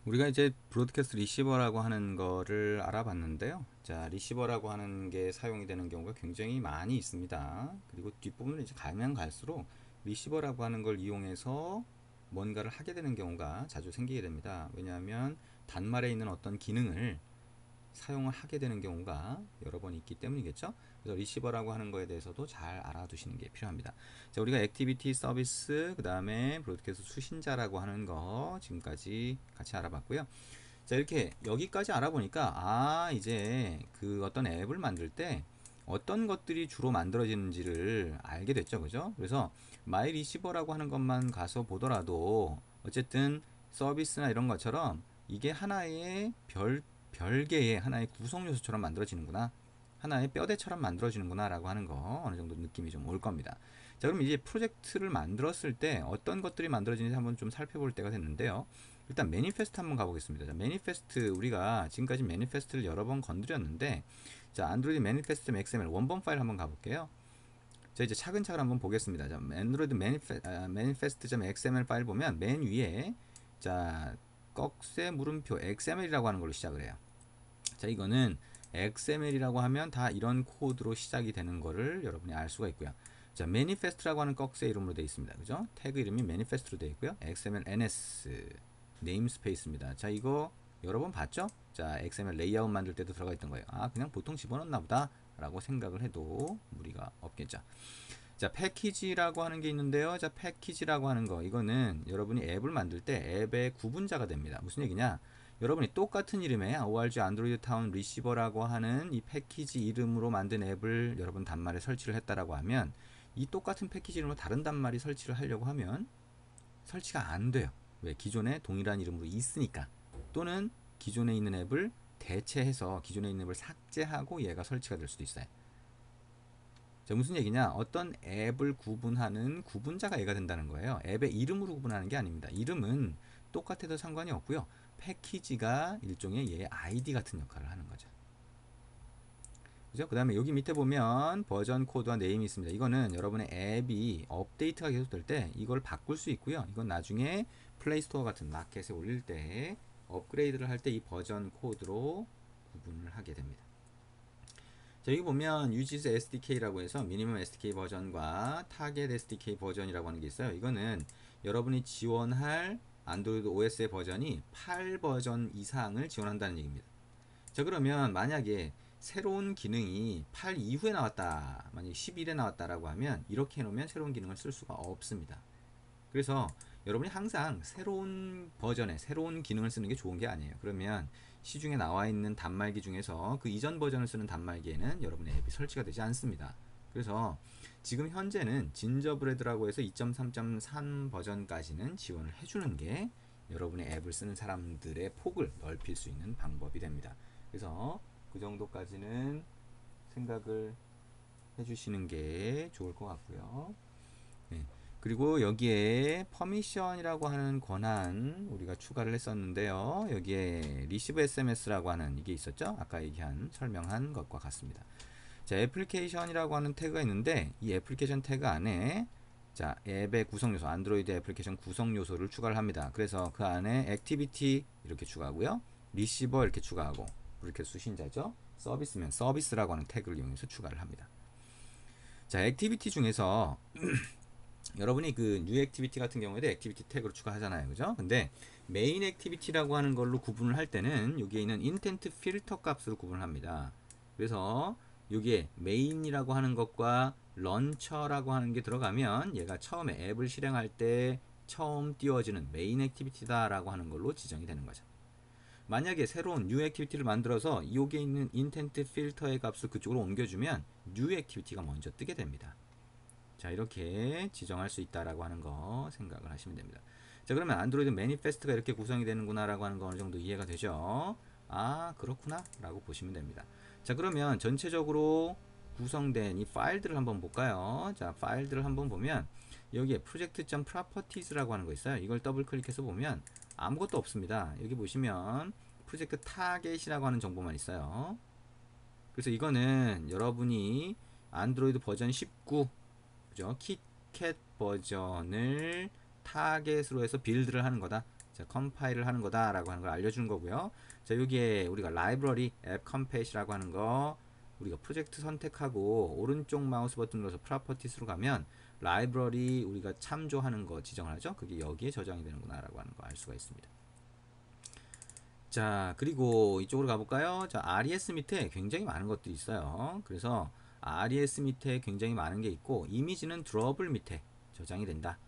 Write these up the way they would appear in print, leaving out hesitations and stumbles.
우리가 이제 브로드캐스트 리시버라고 하는 거를 알아봤는데요. 자, 리시버라고 하는 게 사용이 되는 경우가 굉장히 많이 있습니다. 그리고 뒷부분을 이제 가면 갈수록 리시버라고 하는 걸 이용해서 뭔가를 하게 되는 경우가 자주 생기게 됩니다. 왜냐하면 단말에 있는 어떤 기능을 사용을 하게 되는 경우가 여러 번 있기 때문이겠죠. 그래서 리시버라고 하는 거에 대해서도 잘 알아두시는 게 필요합니다. 자, 우리가 액티비티 서비스, 그 다음에 브로드캐스트 수신자라고 하는 거 지금까지 같이 알아봤고요. 자, 이렇게 여기까지 알아보니까 이제 그 어떤 앱을 만들 때 어떤 것들이 주로 만들어지는지를 알게 됐죠. 그죠? 그래서 마이 리시버라고 하는 것만 가서 보더라도 어쨌든 서비스나 이런 것처럼 이게 하나의 별개의 하나의 구성 요소처럼 만들어지는구나. 하나의 뼈대처럼 만들어지는구나 라고 하는 거 어느 정도 느낌이 좀 올 겁니다. 자, 그럼 이제 프로젝트를 만들었을 때 어떤 것들이 만들어지는지 한번 좀 살펴볼 때가 됐는데요. 일단 매니페스트 한번 가보겠습니다. 자, 매니페스트 우리가 지금까지 매니페스트를 여러 번 건드렸는데, 자, 안드로이드 매니페스트 XML 원본 파일 한번 가볼게요. 자, 이제 차근차근 한번 보겠습니다. 자, 안드로이드 매니페스트.xml 파일 보면 맨 위에 자, 꺽쇠 물음표 XML이라고 하는 걸로 시작을 해요. 자, 이거는 XML이라고 하면 다 이런 코드로 시작이 되는 거를 여러분이 알 수가 있고요. 자, 매니페스트라고 하는 꺽쇠 이름으로 되어 있습니다. 그죠? 태그 이름이 매니페스트로 되어 있고요. XML NS 네임스페이스입니다. 자, 이거 여러 번 봤죠? 자, XML 레이아웃 만들 때도 들어가 있던 거예요. 그냥 보통 집어넣나 보다 라고 생각을 해도 무리가 없겠죠. 자, 패키지라고 하는 게 있는데요. 자, 패키지라고 하는 거 이거는 여러분이 앱을 만들 때 앱의 구분자가 됩니다. 무슨 얘기냐? 여러분이 똑같은 이름의 ORG 안드로이드 타운 리시버라고 하는 이 패키지 이름으로 만든 앱을 여러분 단말에 설치를 했다라고 하면 이 똑같은 패키지 이름으로 다른 단말이 설치를 하려고 하면 설치가 안 돼요. 왜? 기존에 동일한 이름으로 있으니까. 또는 기존에 있는 앱을 대체해서 기존에 있는 앱을 삭제하고 얘가 설치가 될 수도 있어요. 자, 무슨 얘기냐? 어떤 앱을 구분하는 구분자가 얘가 된다는 거예요. 앱의 이름으로 구분하는 게 아닙니다. 이름은 똑같아도 상관이 없고요. 패키지가 일종의 얘의 아이디 같은 역할을 하는 거죠. 그죠? 그 다음에 여기 밑에 보면 버전 코드와 네임이 있습니다. 이거는 여러분의 앱이 업데이트가 계속될 때 이걸 바꿀 수 있고요. 이건 나중에 플레이스토어 같은 마켓에 올릴 때 업그레이드를 할 때 이 버전 코드로 구분을 하게 됩니다. 자, 여기 보면 uses SDK라고 해서 미니멈 SDK 버전과 타겟 SDK 버전이라고 하는 게 있어요. 이거는 여러분이 지원할 안드로이드 OS의 버전이 8 버전 이상을 지원한다는 얘기입니다. 자, 그러면 만약에 새로운 기능이 8 이후에 나왔다, 만약에 11에 나왔다라고 하면 이렇게 해놓으면 새로운 기능을 쓸 수가 없습니다. 그래서 여러분이 항상 새로운 버전의 새로운 기능을 쓰는 게 좋은 게 아니에요. 그러면 시중에 나와 있는 단말기 중에서 그 이전 버전을 쓰는 단말기에는 여러분의 앱이 설치가 되지 않습니다. 그래서 지금 현재는 진저브레드라고 해서 2.3.3 버전까지는 지원을 해주는 게 여러분의 앱을 쓰는 사람들의 폭을 넓힐 수 있는 방법이 됩니다. 그래서 그 정도까지는 생각을 해주시는 게 좋을 것 같고요. 네. 그리고 여기에 퍼미션이라고 하는 권한 우리가 추가를 했었는데요. 여기에 리시브 SMS라고 하는 이게 있었죠. 아까 얘기한 설명한 것과 같습니다. 자, 애플리케이션이라고 하는 태그가 있는데 이 애플리케이션 태그 안에 자, 앱의 구성 요소, 안드로이드 애플리케이션 구성 요소를 추가를 합니다. 그래서 그 안에 액티비티 이렇게 추가하고요. 리시버 이렇게 추가하고 이렇게 수신자죠. 서비스면 서비스라고 하는 태그를 이용해서 추가를 합니다. 자, 액티비티 중에서 여러분이 그 뉴 액티비티 같은 경우에도 액티비티 태그를 추가하잖아요. 그죠? 근데 메인 액티비티라고 하는 걸로 구분을 할 때는 여기에 있는 인텐트 필터 값으로 구분을 합니다. 그래서 여기에 메인이라고 하는 것과 런처라고 하는 게 들어가면 얘가 처음에 앱을 실행할 때 처음 띄워지는 메인 액티비티다라고 하는 걸로 지정이 되는 거죠. 만약에 새로운 뉴 액티비티를 만들어서 여기에 있는 인텐트 필터의 값을 그쪽으로 옮겨주면 뉴 액티비티가 먼저 뜨게 됩니다. 자, 이렇게 지정할 수 있다라고 하는 거 생각을 하시면 됩니다. 자, 그러면 안드로이드 매니페스트가 이렇게 구성이 되는구나 라고 하는 거 어느 정도 이해가 되죠? 그렇구나 라고 보시면 됩니다. 자, 그러면 전체적으로 구성된 이 파일들을 한번 볼까요? 자, 파일들을 한번 보면 여기에 project.properties라고 하는 거 있어요. 이걸 더블 클릭해서 보면 아무것도 없습니다. 여기 보시면 프로젝트 타겟이라고 하는 정보만 있어요. 그래서 이거는 여러분이 안드로이드 버전 19 그죠? 키캣 버전을 타겟으로 해서 빌드를 하는 거다. 자, 컴파일을 하는 거다라고 하는 걸 알려주는 거고요. 자, 여기에 우리가 라이브러리 앱 컴팻이라고 하는 거 우리가 프로젝트 선택하고 오른쪽 마우스 버튼 눌러서 프로퍼티스로 가면 라이브러리 우리가 참조하는 거 지정을 하죠. 그게 여기에 저장이 되는구나라고 하는 거 알 수가 있습니다. 자, 그리고 이쪽으로 가볼까요? 자, RES 밑에 굉장히 많은 것들이 있어요. 그래서 RES 밑에 굉장히 많은 게 있고 이미지는 드러블 밑에 저장이 된다.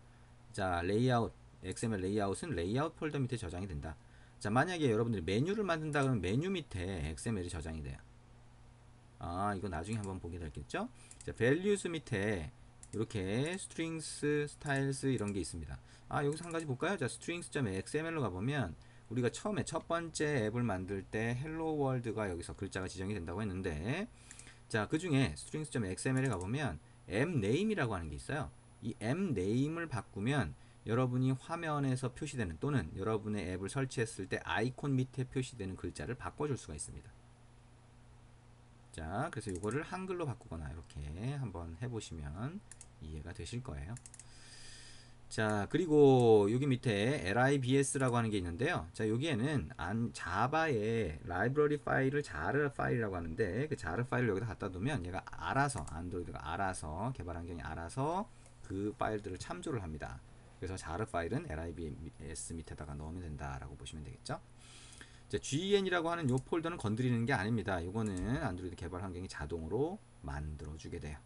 자, 레이아웃, XML 레이아웃은 레이아웃 폴더 밑에 저장이 된다. 자, 만약에 여러분들이 메뉴를 만든다 그러면 메뉴 밑에 XML이 저장이 돼요. 아, 이거 나중에 한번 보게 되겠죠? 자, values 밑에 이렇게 strings, styles 이런 게 있습니다. 아, 여기서 한 가지 볼까요? 자, strings.xml로 가보면 우리가 처음에 첫 번째 앱을 만들 때 hello world가 여기서 글자가 지정이 된다고 했는데, 자, 그 중에 strings.xml에 가보면 앱 네임이라고 하는 게 있어요. 이 앱 네임을 바꾸면 여러분이 화면에서 표시되는 또는 여러분의 앱을 설치했을 때 아이콘 밑에 표시되는 글자를 바꿔줄 수가 있습니다. 자, 그래서 이거를 한글로 바꾸거나 이렇게 한번 해보시면 이해가 되실 거예요. 자, 그리고 여기 밑에 libs라고 하는 게 있는데요. 자, 여기에는 자바의 라이브러리 파일을 자르 파일이라고 하는데 그 자르 파일을 여기다 갖다 두면 얘가 알아서 안드로이드가 알아서 개발 환경이 알아서 그 파일들을 참조를 합니다. 그래서 자르 파일은 libs 밑에다가 넣으면 된다라고 보시면 되겠죠. 자, gen이라고 하는 이 폴더는 건드리는 게 아닙니다. 이거는 안드로이드 개발 환경이 자동으로 만들어 주게 돼요.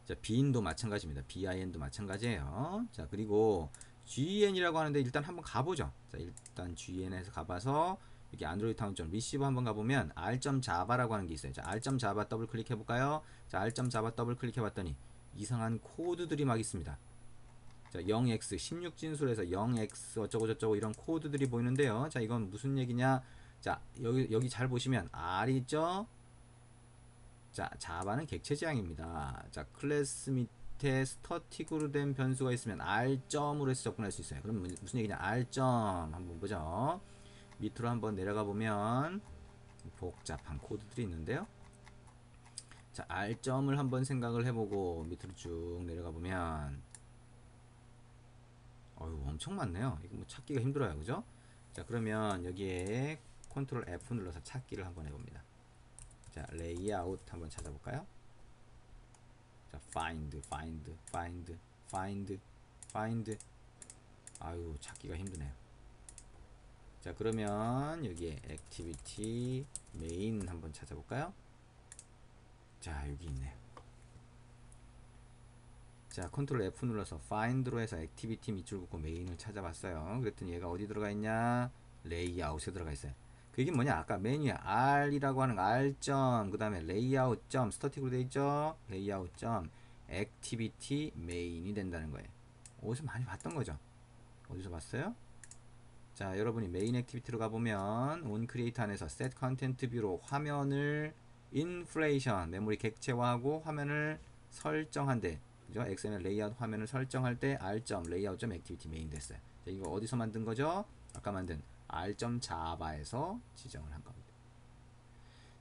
자, bin도 마찬가지입니다. bin도 마찬가지예요. 자, 그리고 gen이라고 하는데 일단 한번 가보죠. 자, 일단 gen에서 가봐서 여기 안드로이드 타운점 리시버 한번 가보면 r.java라고 하는 게 있어요. 자, r.java 더블 클릭해 볼까요? 자, r.java 더블 클릭해 봤더니 이상한 코드들이 막 있습니다. 자, 0x 16진술에서 0x 어쩌고저쩌고 이런 코드들이 보이는데요. 자, 이건 무슨 얘기냐? 자, 여기 잘 보시면 r 있죠? 자, 자바는 객체 지향입니다. 자, 클래스 밑에 스터틱으로 된 변수가 있으면 r.으로 해서 접근할 수 있어요. 그럼 무슨 얘기냐? r. 한번 보죠. 밑으로 한번 내려가 보면 복잡한 코드들이 있는데요. 자, r.을 한번 생각을 해보고 밑으로 쭉 내려가 보면 어휴, 엄청 많네요. 이거 뭐 찾기가 힘들어요. 그죠? 자, 그러면 여기에 컨트롤 F 눌러서 찾기를 한번 해봅니다. 자, 레이아웃 한번 찾아볼까요? 자, find. 아유, 찾기가 힘드네요. 자, 그러면 여기에 activity main 한번 찾아볼까요? 자, 여기 있네요. 자, 컨트롤 F 눌러서 find로 해서 activity 밑줄 긋고 main을 찾아봤어요. 그랬더니 얘가 어디 들어가 있냐? 레이아웃에 들어가 있어요. 그게 뭐냐? 아까 메뉴에 r이라고 하는 r. 그 다음에 layout. 스태틱으로 되어 있죠? layout. activity main이 된다는 거예요. 어디서 많이 봤던 거죠? 어디서 봤어요? 자, 여러분이 메인 액티비티로 가보면 on create 안에서 set content view로 화면을 inflation 메모리 객체화하고 화면을 설정한대. 그죠? XML 레이아웃 화면을 설정할 때 r. layout. activity main 됐어요. 자, 이거 어디서 만든 거죠? 아까 만든 r.java에서 지정을 한 겁니다.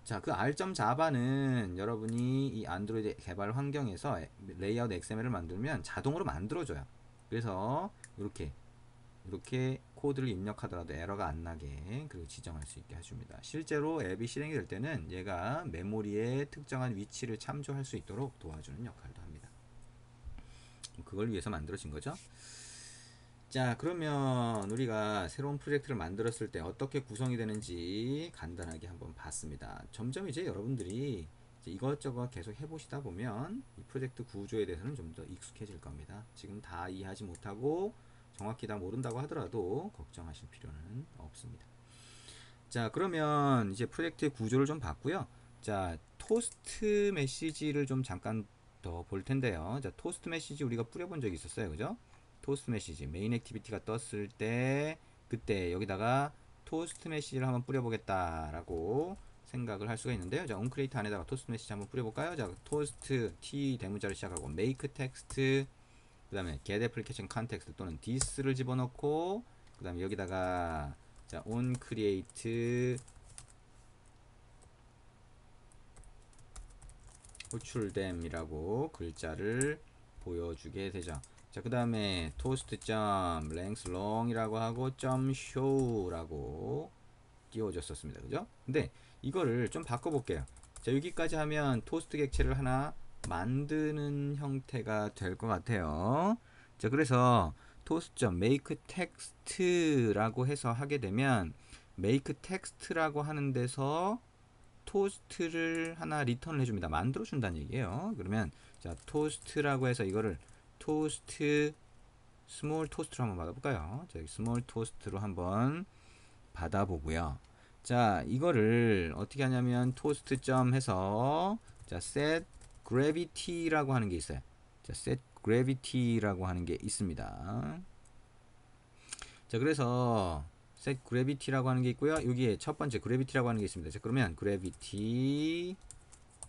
자, 그 r.java는 여러분이 이 안드로이드 개발 환경에서 레이아웃 XML을 만들면 자동으로 만들어줘요. 그래서 이렇게 코드를 입력하더라도 에러가 안 나게 그리고 지정할 수 있게 해줍니다. 실제로 앱이 실행이 될 때는 얘가 메모리의 특정한 위치를 참조할 수 있도록 도와주는 역할도 합니다. 그걸 위해서 만들어진 거죠. 자, 그러면 우리가 새로운 프로젝트를 만들었을 때 어떻게 구성이 되는지 간단하게 한번 봤습니다. 점점 이제 여러분들이 이제 이것저것 계속 해보시다 보면 이 프로젝트 구조에 대해서는 좀 더 익숙해질 겁니다. 지금 다 이해하지 못하고 정확히 다 모른다고 하더라도 걱정하실 필요는 없습니다. 자, 그러면 이제 프로젝트의 구조를 좀 봤고요. 자, 토스트 메시지를 좀 잠깐 더 볼 텐데요. 자, 토스트 메시지 우리가 뿌려본 적이 있었어요. 그죠? 토스트 메시지 메인 액티비티가 떴을 때 그때 여기다가 토스트 메시지를 한번 뿌려보겠다라고 생각을 할 수가 있는데요. 자, 온크리에이트 안에다가 토스트 메시지 한번 뿌려볼까요? 자, 토스트 t 대문자로 시작하고 make text 그 다음에 get application context 또는 this를 집어넣고 그 다음에 여기다가 자, on create 호출됨이라고 글자를 보여주게 되죠. 자, 그 다음에 toast 점 length long이라고 하고 점 show라고 띄워줬었습니다. 그죠? 근데 이거를 좀 바꿔볼게요. 자, 여기까지 하면 토스트 객체를 하나 만드는 형태가 될 것 같아요. 자, 그래서 toast.make text라고 해서 하게 되면 make text라고 하는 데서 토스트를 하나 리턴을 해줍니다. 만들어 준다는 얘기예요. 그러면 자, 토스트라고 해서 이거를 토스트 스몰 토스트로 한번 받아볼까요? 자, 스몰 토스트로 한번 받아보고요. 자, 이거를 어떻게 하냐면 토스트 점 해서 자, set gravity라고 하는 게 있어요. 자, set gravity라고 하는 게 있습니다. 자, 그래서 set gravity라고 하는 게 있고요. 여기에 첫 번째 gravity라고 하는 게 있습니다. 자, 그러면 gravity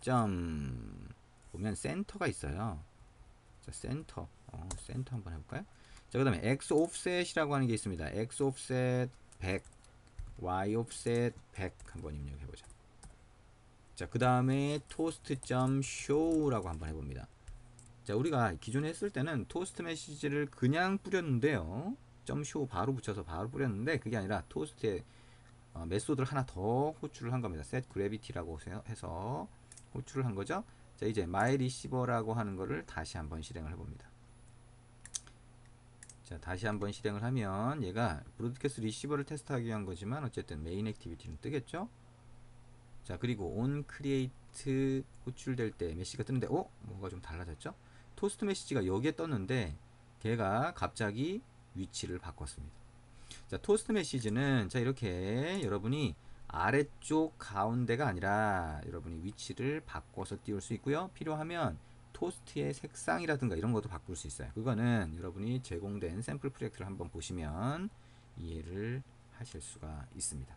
점 보면 센터가 있어요. 자, 센터. 센터 한번 해볼까요? 자, 그 다음에 x offset이라고 하는 게 있습니다. x offset 100, y offset 100 한번 입력해보자. 자, 그 다음에 toast.show라고 한번 해봅니다. 자, 우리가 기존에 했을 때는 토스트 메시지를 그냥 뿌렸는데요. .show 바로 붙여서 바로 뿌렸는데 그게 아니라 토스트에 메소드를 하나 더 호출을 한 겁니다. set gravity라고 해서 호출을 한 거죠. 자, 이제 my receiver라고 하는 거를 다시 한번 실행을 해봅니다. 자, 다시 한번 실행을 하면 얘가 브로드캐스트 리시버를 테스트하기 위한 거지만 어쨌든 메인 액티비티는 뜨겠죠. 자, 그리고 on create 호출될 때 메시지가 뜨는데 뭔가 좀 달라졌죠. 토스트 메시지가 여기에 떴는데 걔가 갑자기 위치를 바꿨습니다. 자, 토스트 메시지는 자, 이렇게 여러분이 아래쪽 가운데가 아니라 여러분이 위치를 바꿔서 띄울 수 있고요. 필요하면 토스트의 색상이라든가 이런 것도 바꿀 수 있어요. 그거는 여러분이 제공된 샘플 프로젝트를 한번 보시면 이해를 하실 수가 있습니다.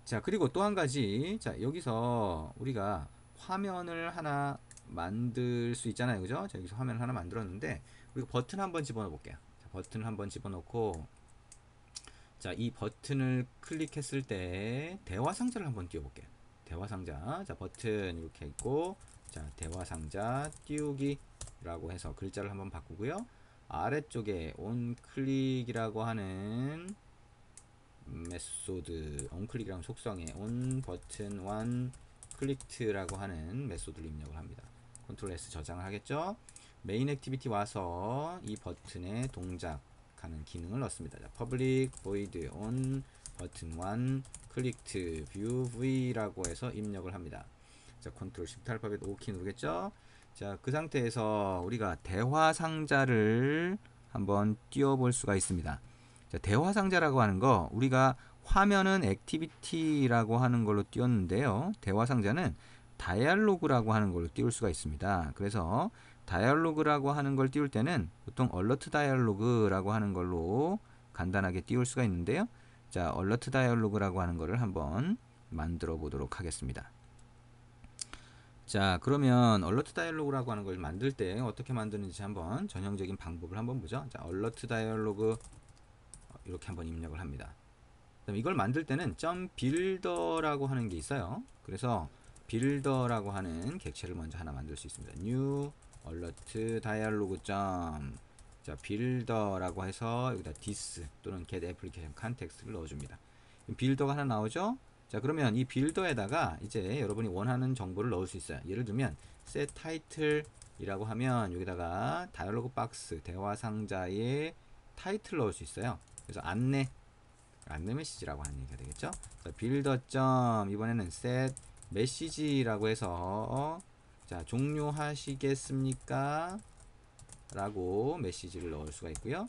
자, 그리고 또 한 가지. 자, 여기서 우리가 화면을 하나 만들 수 있잖아요. 그죠? 자, 여기서 화면을 하나 만들었는데 우리가 버튼 한번 집어넣어 볼게요. 자, 버튼을 한번 집어넣고 자, 이 버튼을 클릭했을 때 대화 상자를 한번 띄워 볼게요. 대화 상자. 자, 버튼 이렇게 있고 자, 대화 상자 띄우기 라고 해서 글자를 한번 바꾸고요. 아래쪽에 온 클릭이라고 하는 메소드 onClick이라는 속성에 on 버튼 one clicked라고 하는 메소드를 입력을 합니다. 컨트롤 S 저장을 하겠죠. 메인 액티비티 와서 이 버튼에 동작하는 기능을 넣습니다. 자, public void on 버튼 one clicked view v라고 해서 입력을 합니다. 자, 컨트롤 shift 알파벳 O키 누르겠죠. 자, 그 상태에서 우리가 대화 상자를 한번 띄워볼 수가 있습니다. 자, 대화 상자라고 하는 거 우리가 화면은 액티비티라고 하는 걸로 띄웠는데요. 대화 상자는 다이얼로그라고 하는 걸로 띄울 수가 있습니다. 그래서 다이얼로그라고 하는 걸 띄울 때는 보통 얼러트 다이얼로그라고 하는 걸로 간단하게 띄울 수가 있는데요. 자, 얼러트 다이얼로그라고 하는 거를 한번 만들어 보도록 하겠습니다. 자, 그러면 얼러트 다이얼로그라고 하는 걸 만들 때 어떻게 만드는지 한번 전형적인 방법을 한번 보죠. 자, 얼러트 다이얼로그 이렇게 한번 입력을 합니다. 그다음 이걸 만들 때는 .builder라고 하는 게 있어요. 그래서 builder라고 하는 객체를 먼저 하나 만들 수 있습니다. new alert dialog 자, builder라고 해서 여기다 this 또는 get application context를 넣어줍니다. builder가 하나 나오죠. 자, 그러면 이 빌더에다가 이제 여러분이 원하는 정보를 넣을 수 있어요. 예를 들면 set title 이라고 하면 여기다가 다이얼로그 박스 대화 상자에 타이틀 넣을 수 있어요. 그래서 안내 메시지라고 하는 얘기가 되겠죠. 빌더 점 이번에는 set 메시지라고 해서 자, 종료하시겠습니까? 라고 메시지를 넣을 수가 있고요.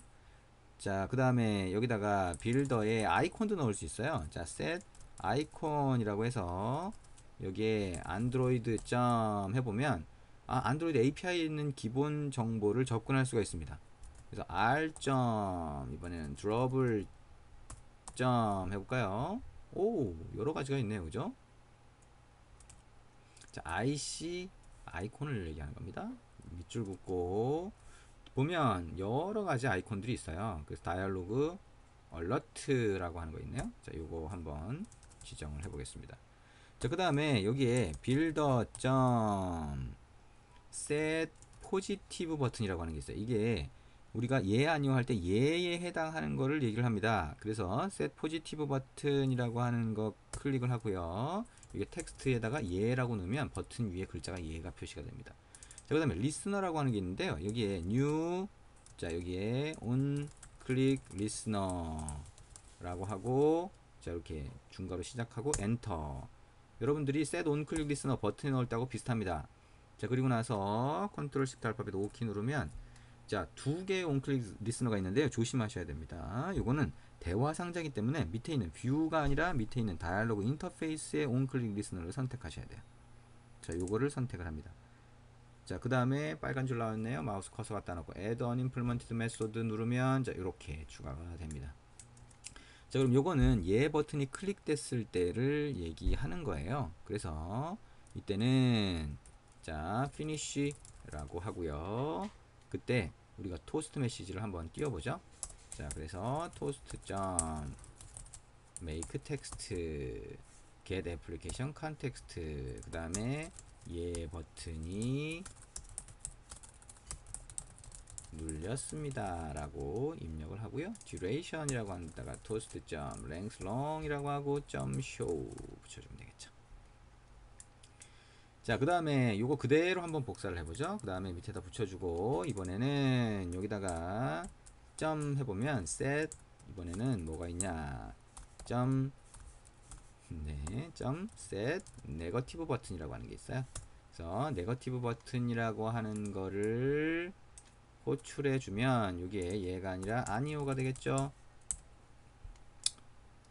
자, 그 다음에 여기다가 빌더에 아이콘도 넣을 수 있어요. 자, set 아이콘이라고 해서 여기에 안드로이드 점 해보면 안드로이드 API에 있는 기본 정보를 접근할 수가 있습니다. 그래서 r 점 이번에는 드롭을 점 해볼까요? 오, 여러 가지가 있네요. 그죠? 자, IC 아이콘을 얘기하는 겁니다. 밑줄 긋고 보면 여러 가지 아이콘들이 있어요. 그래서 다이얼로그 얼러트라고 하는 거 있네요. 자, 요거 한번 지정을 해보겠습니다. 자, 그 다음에 여기에 builder.set positive 버튼이라고 하는 게 있어요. 이게 우리가 예 아니요 할 때 예에 해당하는 거를 얘기를 합니다. 그래서 set positive button이라고 하는 거 클릭을 하고요. 이게 텍스트에다가 예라고 넣으면 버튼 위에 글자가 예가 표시가 됩니다. 자, 그 다음에 listener라고 하는 게 있는데요. 여기에 new, 자, 여기에 on click listener라고 하고, 자, 이렇게 중괄호 시작하고 enter. 여러분들이 set on click listener 버튼에 넣을 때하고 비슷합니다. 자, 그리고 나서 컨트롤 시프트 알파벳 5키 누르면, 자, 두 개의 온클릭 리스너가 있는데요. 조심하셔야 됩니다. 요거는 대화 상자이기 때문에 밑에 있는 뷰가 아니라 밑에 있는 다이얼로그 인터페이스의 온클릭 리스너를 선택하셔야 돼요. 자, 요거를 선택을 합니다. 자, 그 다음에 빨간 줄 나왔네요. 마우스 커서 갖다 놓고 add unimplemented method 누르면, 자, 이렇게 추가가 됩니다. 자, 그럼 요거는 예 버튼이 클릭됐을 때를 얘기하는 거예요. 그래서 이때는, 자, finish라고 하고요. 그때 우리가 토스트 메시지를 한번 띄워보죠. 자, 그래서 toast 점 make text get application context, 그 다음에 예 버튼이 눌렸습니다 라고 입력을 하고요. duration이라고 하는 데다가 toast 점 length long 이라고 하고 점 show 붙여주면 되겠죠. 자, 그 다음에 요거 그대로 한번 복사를 해보죠. 그 다음에 밑에다 붙여주고, 이번에는 여기다가 점 해보면 set, 이번에는 뭐가 있냐, 점, 네, 점 set 네거티브 버튼이라고 하는 게 있어요. 그래서 네거티브 버튼이라고 하는 거를 호출해 주면 여기에 얘가 아니라 아니오가 되겠죠.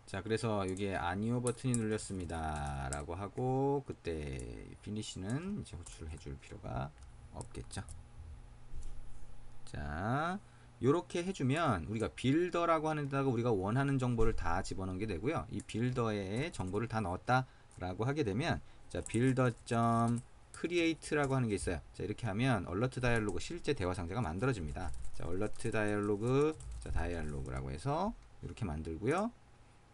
자, 그래서 여기에 아니오 버튼이 눌렸습니다 라고 하고, 그때 피니시는 이제 호출해 줄 필요가 없겠죠. 자, 요렇게 해주면 우리가 빌더라고 하는 데다가 우리가 원하는 정보를 다 집어넣게 되고요. 이 빌더에 정보를 다 넣었다 라고 하게 되면, 자, 빌더.create라고 하는 게 있어요. 자, 이렇게 하면 얼러트 다이얼로그 실제 대화 상자가 만들어집니다. 자, 얼러트 다이얼로그, 자, 다이얼로그라고 해서 이렇게 만들고요.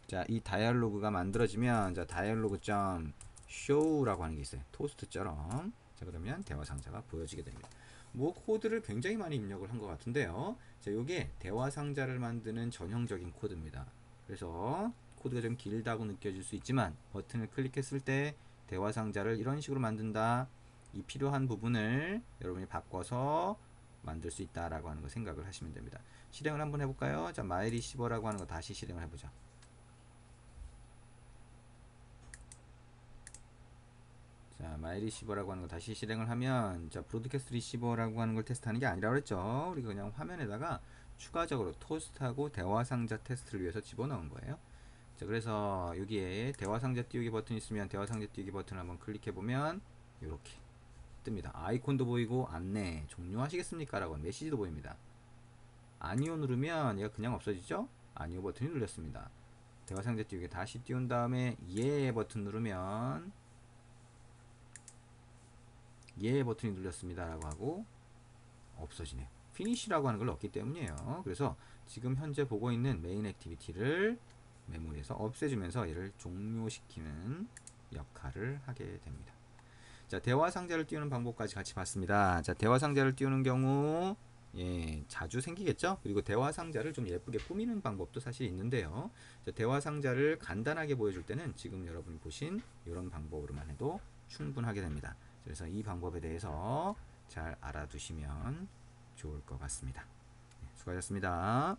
자, 이 다이얼로그가 만들어지면, 자, 다이얼로그.show라고 하는 게 있어요. 토스트처럼. 자, 그러면 대화 상자가 보여지게 됩니다. 뭐 코드를 굉장히 많이 입력을 한 것 같은데요. 자, 요게 대화 상자를 만드는 전형적인 코드입니다. 그래서 코드가 좀 길다고 느껴질 수 있지만 버튼을 클릭했을 때 대화 상자를 이런 식으로 만든다. 이 필요한 부분을 여러분이 바꿔서 만들 수 있다라고 하는 거 생각을 하시면 됩니다. 실행을 한번 해볼까요? 자, 마이리시버라고 하는 거 다시 실행을 해보죠. 자, 마이리시버라고 하는 거 다시 실행을 하면, 자, 브로드캐스트 리시버라고 하는 걸 테스트하는 게 아니라 그랬죠. 우리가 그냥 화면에다가 추가적으로 토스트하고 대화 상자 테스트를 위해서 집어넣은 거예요. 자, 그래서 여기에 대화 상자 띄우기 버튼 있으면 대화 상자 띄우기 버튼을 한번 클릭해 보면 이렇게 뜹니다. 아이콘도 보이고 안내 종료하시겠습니까? 라고 메시지도 보입니다. 아니오 누르면 얘가 그냥 없어지죠? 아니오 버튼이 눌렸습니다. 대화 상자 띄우기 다시 띄운 다음에 예 버튼 누르면 예 버튼이 눌렸습니다 라고 하고 없어지네요. 피니시라고 하는 걸 넣었기 때문이에요. 그래서 지금 현재 보고 있는 메인 액티비티를 메모리에서 없애주면서 얘를 종료시키는 역할을 하게 됩니다. 자, 대화 상자를 띄우는 방법까지 같이 봤습니다. 자, 대화 상자를 띄우는 경우, 예, 자주 생기겠죠? 그리고 대화 상자를 좀 예쁘게 꾸미는 방법도 사실 있는데요. 자, 대화 상자를 간단하게 보여줄 때는 지금 여러분이 보신 이런 방법으로만 해도 충분하게 됩니다. 그래서 이 방법에 대해서 잘 알아두시면 좋을 것 같습니다. 네, 수고하셨습니다.